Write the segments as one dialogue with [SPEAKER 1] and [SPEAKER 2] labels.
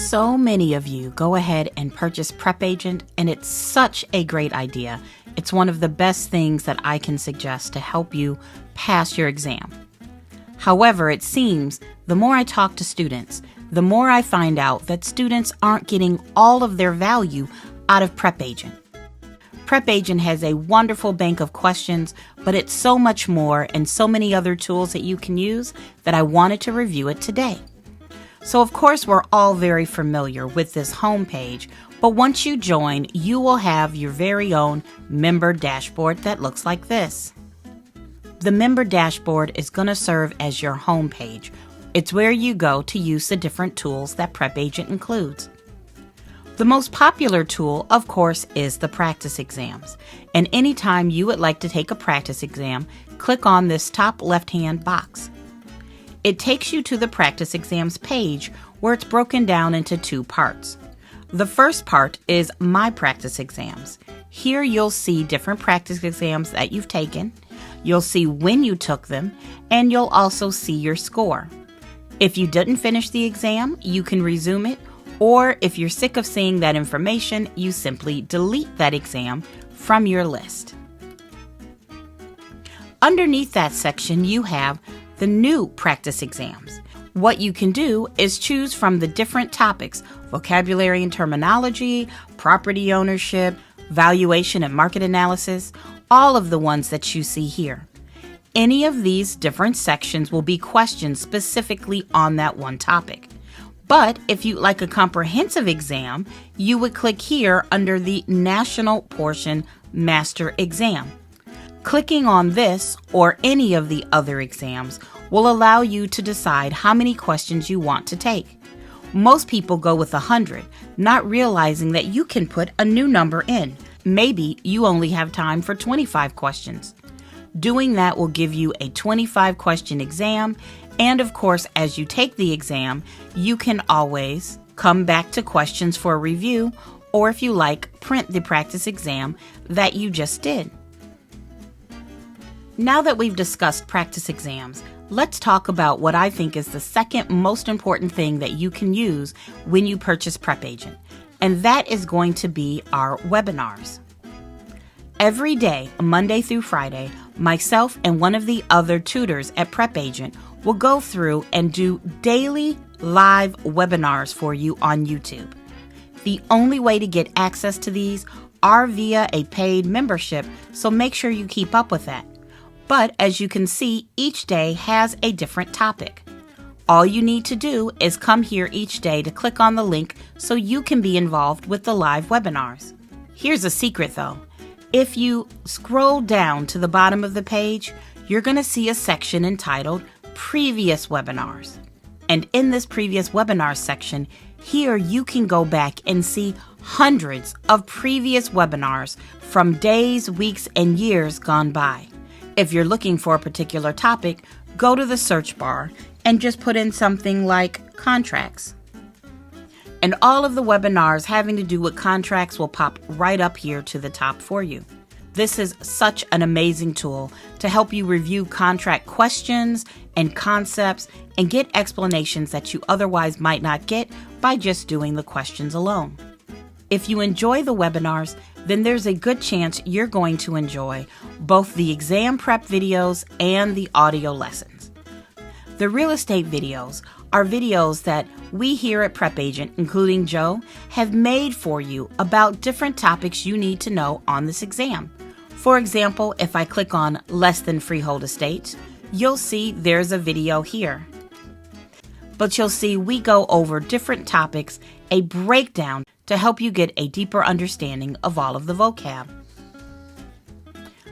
[SPEAKER 1] So many of you go ahead and purchase PrepAgent, and it's such a great idea. It's one of the best things that I can suggest to help you pass your exam. However, it seems the more I talk to students, the more I find out that students aren't getting all of their value out of PrepAgent. PrepAgent has a wonderful bank of questions, but it's so much more and so many other tools that you can use that I wanted to review it today. So of course, we're all very familiar with this homepage, but once you join, you will have your very own member dashboard that looks like this. The member dashboard is going to serve as your homepage. It's where you go to use the different tools that PrepAgent includes. The most popular tool, of course, is the practice exams. And anytime you would like to take a practice exam, click on this top left-hand box. It takes you to the practice exams page where it's broken down into two parts. The first part is My Practice Exams. Here you'll see different practice exams that you've taken. You'll see when you took them, and you'll also see your score. If you didn't finish the exam, you can resume it, or if you're sick of seeing that information, you simply delete that exam from your list. Underneath that section, you have the new practice exams. What you can do is choose from the different topics: vocabulary and terminology, property ownership, valuation and market analysis, all of the ones that you see here. Any of these different sections will be questions specifically on that one topic. But if you'd like a comprehensive exam, you would click here under the National Portion Master Exam. Clicking on this or any of the other exams will allow you to decide how many questions you want to take. Most people go with 100, not realizing that you can put a new number in. Maybe you only have time for 25 questions. Doing that will give you a 25-question exam, and of course, as you take the exam, you can always come back to questions for a review, or if you like, print the practice exam that you just did. Now that we've discussed practice exams, let's talk about what I think is the second most important thing that you can use when you purchase PrepAgent, and that is going to be our webinars. Every day, Monday through Friday, myself and one of the other tutors at PrepAgent will go through and do daily live webinars for you on YouTube. The only way to get access to these are via a paid membership, so make sure you keep up with that. But as you can see, each day has a different topic. All you need to do is come here each day to click on the link so you can be involved with the live webinars. Here's a secret though. If you scroll down to the bottom of the page, you're going to see a section entitled Previous Webinars. And in this Previous Webinars section, here you can go back and see hundreds of previous webinars from days, weeks, and years gone by. If you're looking for a particular topic, go to the search bar and just put in something like contracts. And all of the webinars having to do with contracts will pop right up here to the top for you. This is such an amazing tool to help you review contract questions and concepts and get explanations that you otherwise might not get by just doing the questions alone. If you enjoy the webinars, then there's a good chance you're going to enjoy both the exam prep videos and the audio lessons. The real estate videos are videos that we here at PrepAgent, including Joe, have made for you about different topics you need to know on this exam. For example, if I click on Less Than Freehold Estates, you'll see there's a video here. But you'll see we go over different topics, a breakdown to help you get a deeper understanding of all of the vocab.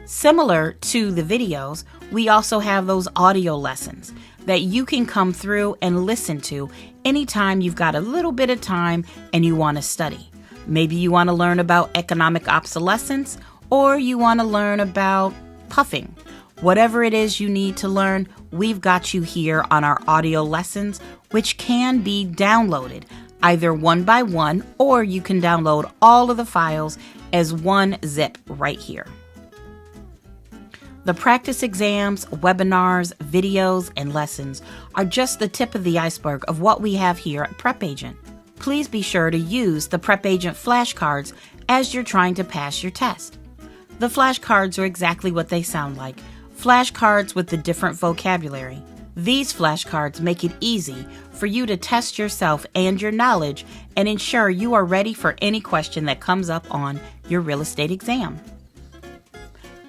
[SPEAKER 1] Similar to the videos, we also have those audio lessons that you can come through and listen to anytime you've got a little bit of time and you want to study. Maybe you want to learn about economic obsolescence, or you want to learn about puffing. Whatever it is you need to learn, we've got you here on our audio lessons, which can be downloaded either one by one, or you can download all of the files as one zip right here. The practice exams, webinars, videos, and lessons are just the tip of the iceberg of what we have here at PrepAgent. please be sure to use the PrepAgent flashcards as you're trying to pass your test. The flashcards are exactly what they sound like, flashcards with the different vocabulary. These flashcards make it easy for you to test yourself and your knowledge and ensure you are ready for any question that comes up on your real estate exam.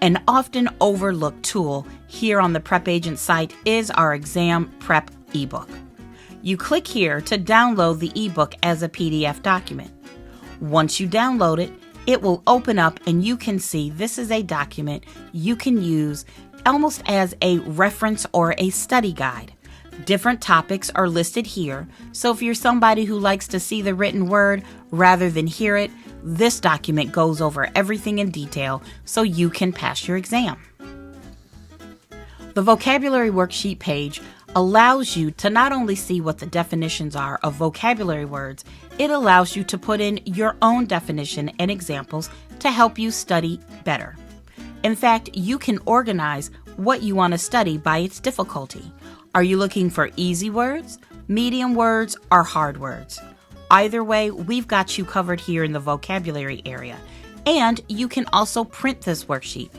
[SPEAKER 1] An often overlooked tool here on the PrepAgent site is our exam prep ebook. You click here to download the ebook as a PDF document. Once you download it, it will open up and you can see this is a document you can use almost as a reference or a study guide. Different topics are listed here, so if you're somebody who likes to see the written word rather than hear it, this document goes over everything in detail so you can pass your exam. The Vocabulary Worksheet page allows you to not only see what the definitions are of vocabulary words, it allows you to put in your own definition and examples to help you study better. In fact, you can organize what you want to study by its difficulty. Are you looking for easy words, medium words, or hard words? Either way, we've got you covered here in the vocabulary area. And you can also print this worksheet.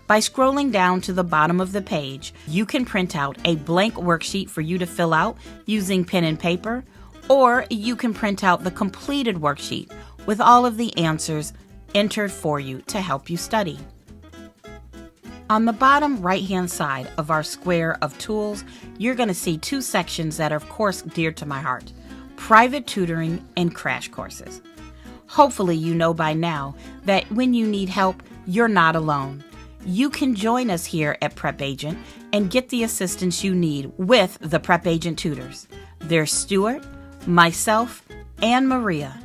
[SPEAKER 1] By scrolling down to the bottom of the page, you can print out a blank worksheet for you to fill out using pen and paper, or you can print out the completed worksheet with all of the answers entered for you to help you study. On the bottom right-hand side of our square of tools, you're going to see two sections that are, of course, dear to my heart: private tutoring and crash courses. Hopefully you know by now that when you need help, you're not alone. You can join us here at PrepAgent and get the assistance you need with the PrepAgent tutors. There's Stuart, myself, and Maria.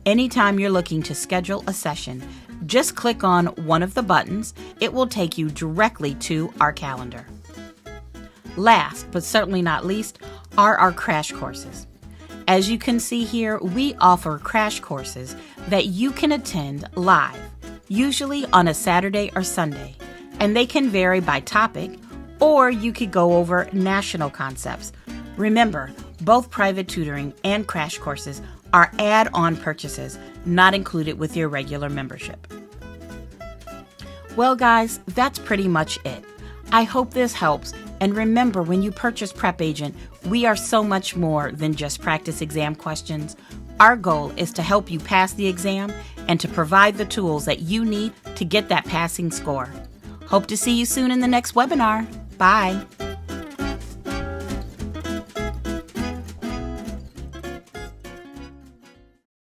[SPEAKER 1] Anytime you're looking to schedule a session, just click on one of the buttons. It will take you directly to our calendar. Last, but certainly not least, are our crash courses. As you can see here, we offer crash courses that you can attend live, usually on a Saturday or Sunday, and they can vary by topic, or you could go over national concepts. Remember, both private tutoring and crash courses are add-on purchases, not included with your regular membership. Well, guys, that's pretty much it. I hope this helps, and remember, when you purchase PrepAgent, we are so much more than just practice exam questions. Our goal is to help you pass the exam and to provide the tools that you need to get that passing score. Hope to see you soon in the next webinar. Bye.